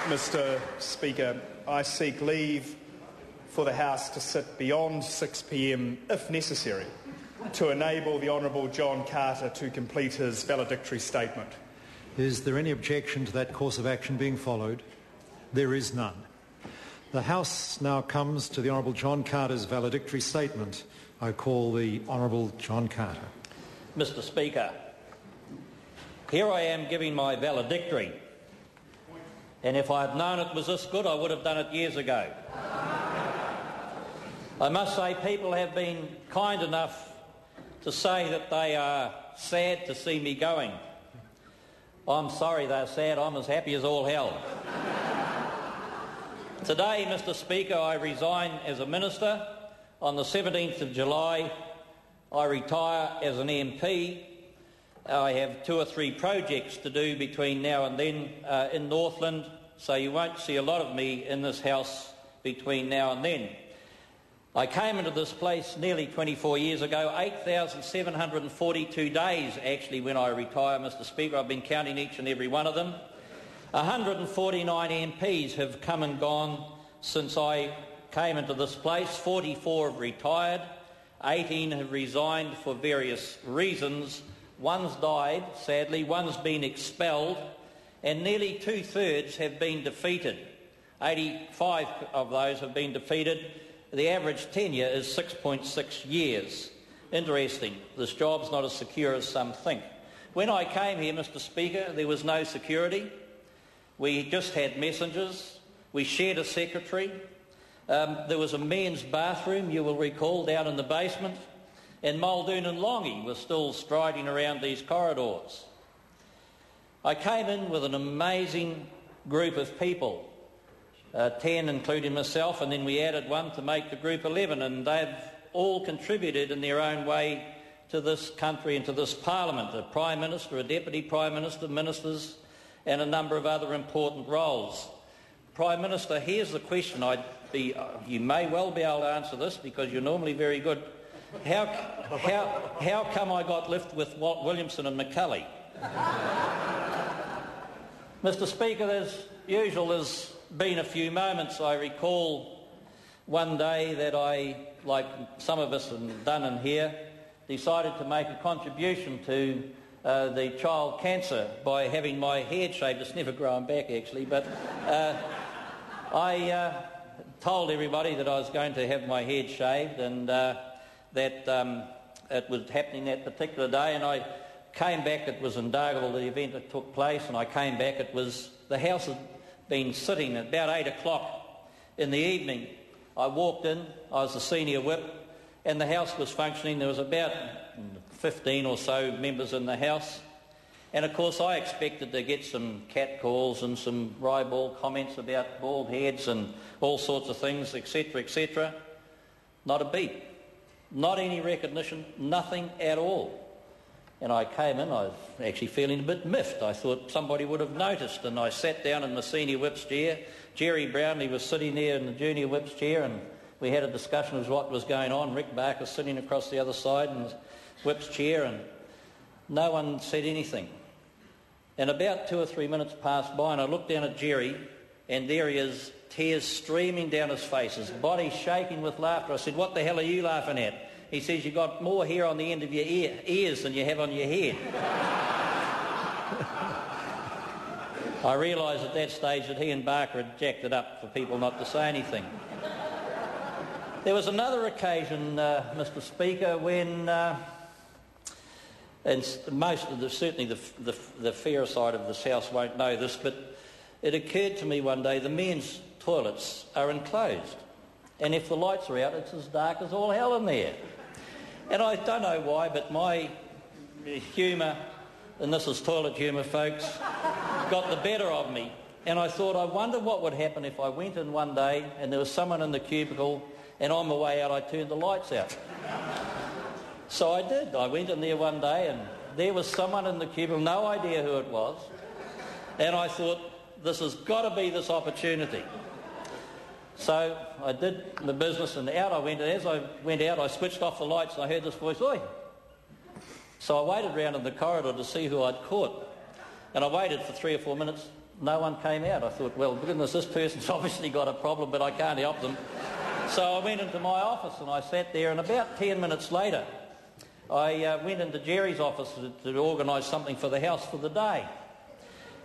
Mr. Speaker, I seek leave for the House to sit beyond 6 p.m, if necessary, to enable the Honourable John Carter to complete his valedictory statement. Is there any objection to that course of action being followed? There is none. The House now comes to the Honourable John Carter's valedictory statement. I call the Honourable John Carter. Mr. Speaker, here I am giving my valedictory. And if I had known it was this good, I would have done it years ago. I must say people have been kind enough to say that they are sad to see me going. I'm sorry they're sad. I'm as happy as all hell. Today, Mr. Speaker, I resign as a minister. On the 17th of July, I retire as an MP. I have 2 or 3 projects to do between now and then in Northland, so you won't see a lot of me in this House between now and then. I came into this place nearly 24 years ago, 8,742 days actually when I retire, Mr. Speaker. I've been counting each and every one of them. 149 MPs have come and gone since I came into this place. 44 have retired, 18 have resigned for various reasons. One's died, sadly, one's been expelled, and nearly 2/3 have been defeated. 85 of those have been defeated. The average tenure is 6.6 years. Interesting, this job's not as secure as some think. When I came here, Mr. Speaker, there was no security. We just had messengers. We shared a secretary. There was a men's bathroom, you will recall, down in the basement. And Muldoon and Longy were still striding around these corridors. I came in with an amazing group of people, 10 including myself, and then we added one to make the group 11, and they've all contributed in their own way to this country and to this Parliament, a Prime Minister, a Deputy Prime Minister, ministers, and a number of other important roles. Prime Minister, here's the question. You may well be able to answer this because you're normally very good. How come I got left with Walt Williamson and McCulley? Mr. Speaker, as usual, there's been a few moments. I recall one day that I, like some of us have done in here, decided to make a contribution to the child cancer by having my head shaved. It's never grown back, actually, but I told everybody that I was going to have my head shaved and that it was happening that particular day, and I came back. It was in Dargaville, the event that took place, and I came back. The House had been sitting at about 8 o'clock in the evening. I walked in, I was the senior whip, and the House was functioning. There was about 15 or so members in the House, and of course I expected to get some catcalls and some ribald comments about bald heads and all sorts of things, etc., etc. Not a beat. Not any recognition, nothing at all. And I came in, I was actually feeling a bit miffed. I thought somebody would have noticed, and I sat down in the senior whip's chair. Jerry Brownlee was sitting there in the junior whip's chair, and we had a discussion of what was going on. Rick Barker sitting across the other side in the whip's chair, and no one said anything. And about 2 or 3 minutes passed by, and I looked down at Jerry, and there he is, tears streaming down his face, his body shaking with laughter. I said, "What the hell are you laughing at?" He says, "You've got more hair on the end of your ears than you have on your head." I realised at that stage that he and Barker had jacked it up for people not to say anything. There was another occasion, Mr. Speaker, when, and most of certainly the fairer side of this House won't know this, but it occurred to me one day the men's toilets are enclosed, and if the lights are out, it's as dark as all hell in there. And I don't know why, but my humour, and this is toilet humour, folks, got the better of me. And I thought, I wonder what would happen if I went in one day and there was someone in the cubicle, and on my way out I turned the lights out. So I did. I went in there one day and there was someone in the cubicle, no idea who it was, and I thought, this has got to be this opportunity. So I did the business and out I went, and as I went out I switched off the lights and I heard this voice, "Oi!" So I waited round in the corridor to see who I'd caught, and I waited for 3 or 4 minutes. no one came out. I thought, well, goodness, this person's obviously got a problem, but I can't help them. So I went into my office and I sat there, and about 10 minutes later, I went into Jerry's office to organise something for the house for the day.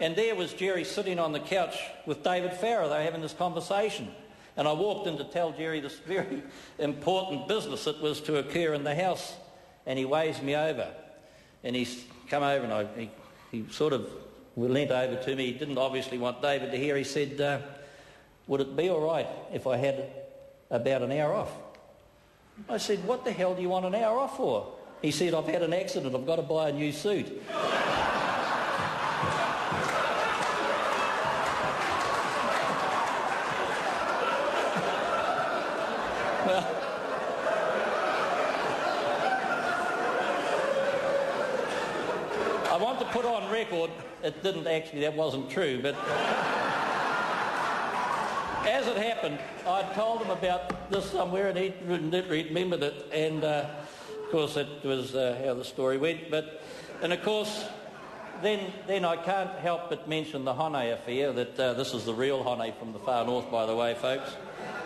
And there was Jerry sitting on the couch with David Farrar. They were having this conversation. And I walked in to tell Jerry this very important business that was to occur in the house. And he waves me over. And he's come over and he sort of leant over to me. He didn't obviously want David to hear. He said, would it be all right if I had about an hour off? I said, what the hell do you want an hour off for? He said, I've had an accident. I've got to buy a new suit. Well, I want to put on record, it didn't actually, that wasn't true, but as it happened, I'd told him about this somewhere and he remembered it, and of course that was how the story went. And of course, then I can't help but mention the Hone affair, that this is the real Hone from the far north, by the way, folks.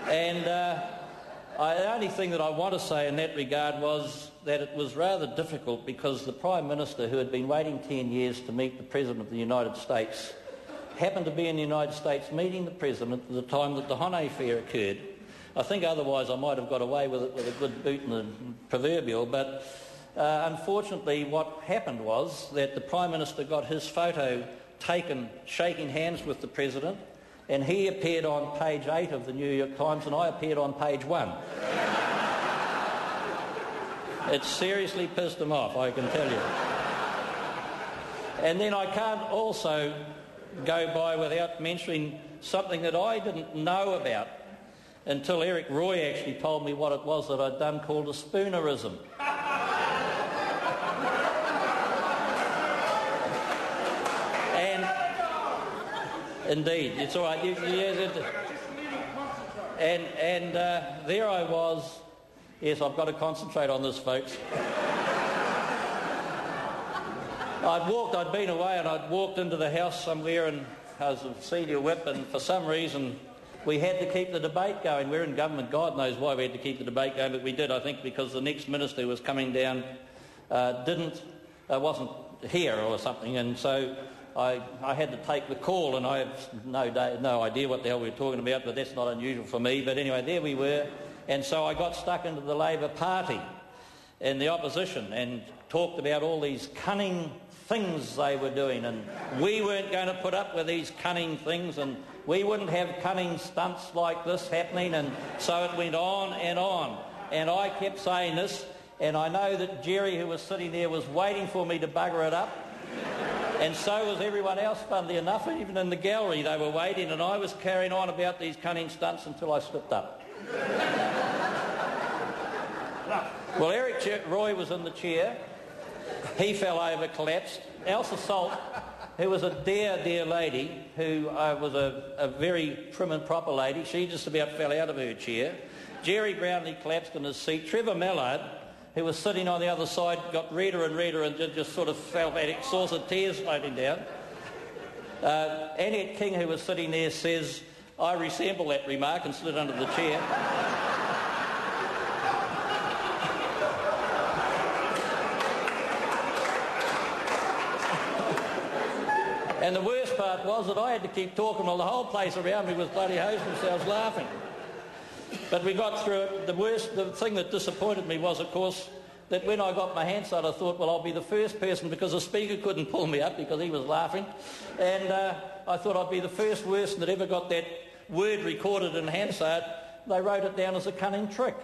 And the only thing that I want to say in that regard was that it was rather difficult because the Prime Minister, who had been waiting 10 years to meet the President of the United States, happened to be in the United States meeting the President at the time that the Hone affair occurred. I think otherwise I might have got away with it with a good boot in the proverbial, but unfortunately what happened was that the Prime Minister got his photo taken shaking hands with the President, and he appeared on page 8 of the New York Times and I appeared on page 1. It seriously pissed him off, I can tell you. And then I can't also go by without mentioning something that I didn't know about until Eric Roy actually told me what it was that I'd done, called a spoonerism. And indeed, it's all right. And there I was. Yes, I've got to concentrate on this, folks. I'd been away and I'd walked into the house somewhere and I was a senior whip, and for some reason we had to keep the debate going. We're in government, God knows why we had to keep the debate going, but we did, I think, because the next minister who was coming down wasn't here or something, and so I had to take the call, and I have no idea what the hell we were talking about, but that's not unusual for me. But anyway, there we were, and so I got stuck into the Labor Party and the opposition and talked about all these cunning things they were doing, and we weren't going to put up with these cunning things, and we wouldn't have cunning stunts like this happening, and so it went on, and I kept saying this, and I know that Jerry, who was sitting there, was waiting for me to bugger it up, and so was everyone else, funnily enough. Even in the gallery they were waiting, and I was carrying on about these cunning stunts until I slipped up. Well, Eric Roy was in the chair. He fell over, collapsed. Elsa Salt, who was a dear lady, who was a very prim and proper lady, she just about fell out of her chair. Jerry Brownlee collapsed in his seat. Trevor Mallard, who was sitting on the other side, got redder and redder and just sort of fell back, exhausted, tears floating down. Annette King, who was sitting there, says, I resemble that remark, and slid under the chair. And the worst part was that I had to keep talking while the whole place around me was bloody hosing themselves laughing. But we got through it. The thing that disappointed me was, of course, that when I got my Hansard, I thought, well, I'll be the first person, because the Speaker couldn't pull me up because he was laughing. And I thought I'd be the first person that ever got that word recorded in Hansard. They wrote it down as a cunning trick.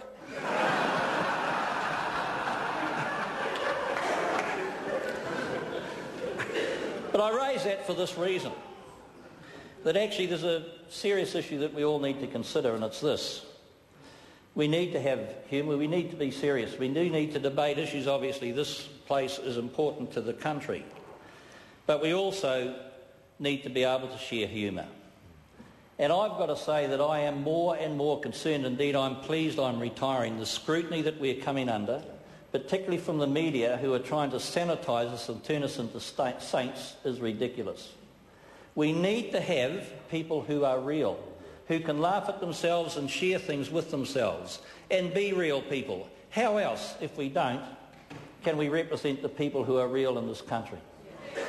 But I raise that for this reason, that actually there's a serious issue that we all need to consider, and it's this. We need to have humour, we need to be serious, we do need to debate issues. Obviously this place is important to the country, but we also need to be able to share humour. And I've got to say that I am more and more concerned, indeed I'm pleased I'm retiring, the scrutiny that we're coming under, particularly from the media, who are trying to sanitise us and turn us into saints, is ridiculous. We need to have people who are real, who can laugh at themselves and share things with themselves and be real people. How else, if we don't, can we represent the people who are real in this country?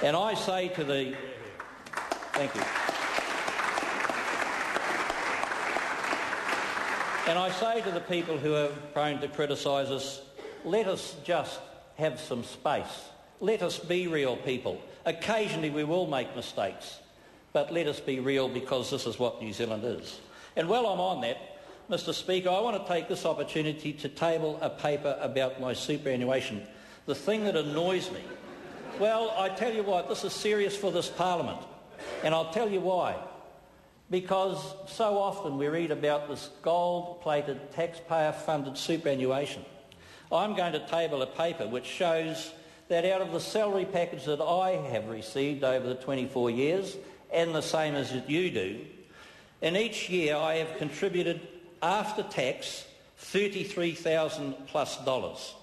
And I say to the... Thank you. And I say to the people who are prone to criticise us, let us just have some space. Let us be real people. Occasionally we will make mistakes, but let us be real, because this is what New Zealand is. And while I'm on that, Mr. Speaker, I want to take this opportunity to table a paper about my superannuation. The thing that annoys me, well, I tell you what, this is serious for this Parliament, and I'll tell you why. Because so often we read about this gold-plated, taxpayer-funded superannuation. I'm going to table a paper which shows that out of the salary package that I have received over the 24 years, and the same as you do, in each year I have contributed after tax $33,000+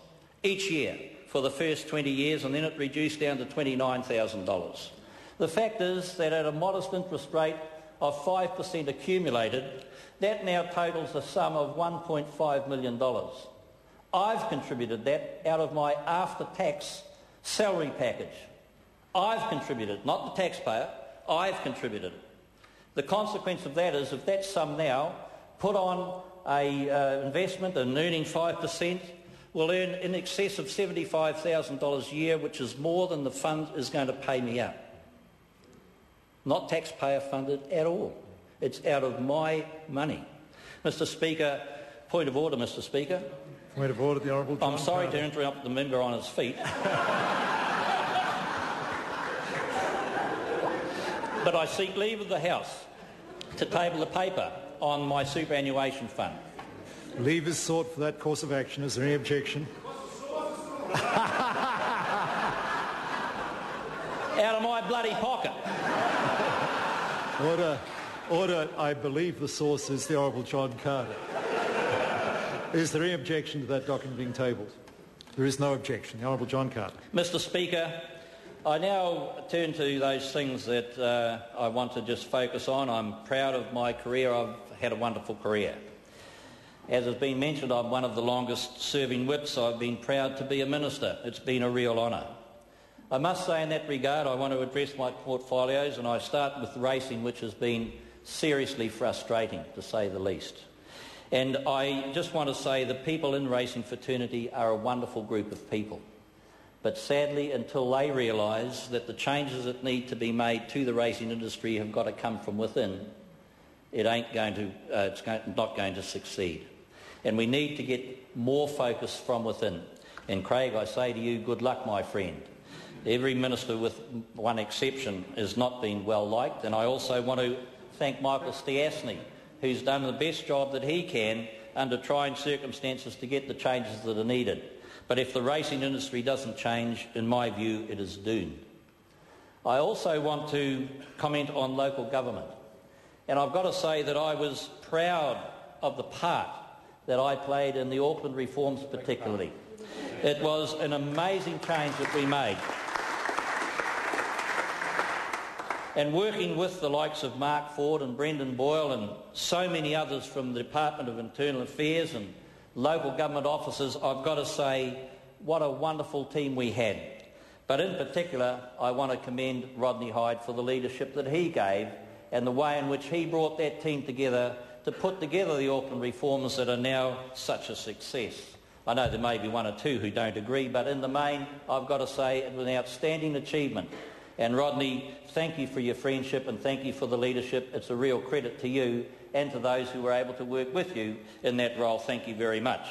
each year for the first 20 years, and then it reduced down to $29,000. The fact is that at a modest interest rate of 5% accumulated, that now totals a sum of $1.5 million. I've contributed that out of my after-tax salary package. I've contributed, not the taxpayer, I've contributed. The consequence of that is, if that sum now put on a investment and earning 5%, will earn in excess of $75,000 a year, which is more than the fund is going to pay me out. Not taxpayer funded at all. It's out of my money. Mr. Speaker, point of order, Mr. Speaker. Point of order, the Honourable John I'm sorry Carter. to interrupt the member on his feet. But I seek leave of the House to table a paper on my superannuation fund. Leave is sought for that course of action. Is there any objection? Out of my bloody pocket. Order. Order. I believe the source is the Honourable John Carter. Is there any objection to that document being tabled? There is no objection. The Honourable John Carter. Mr. Speaker, I now turn to those things that I want to just focus on. I'm proud of my career. I've had a wonderful career. As has been mentioned, I'm one of the longest serving whips. I've been proud to be a minister. It's been a real honour. I must say in that regard, I want to address my portfolios, and I start with racing, which has been seriously frustrating, to say the least. And I just want to say the people in racing fraternity are a wonderful group of people. But sadly, until they realise that the changes that need to be made to the racing industry have got to come from within, it's not going to succeed. And we need to get more focus from within. And Craig, I say to you, good luck, my friend. Every minister, with one exception, has not been well liked. And I also want to thank Michael Stiassny, who's done the best job that he can under trying circumstances to get the changes that are needed. But if the racing industry doesn't change, in my view, it is doomed. I also want to comment on local government. And I've got to say that I was proud of the part that I played in the Auckland reforms particularly. It was an amazing change that we made. And working with the likes of Mark Ford and Brendan Boyle and so many others from the Department of Internal Affairs and local government officers, I've got to say what a wonderful team we had. But in particular, I want to commend Rodney Hyde for the leadership that he gave and the way in which he brought that team together to put together the Auckland reforms that are now such a success. I know there may be one or two who don't agree, but in the main, I've got to say it was an outstanding achievement. And Rodney, thank you for your friendship and thank you for the leadership. It's a real credit to you and to those who were able to work with you in that role. Thank you very much.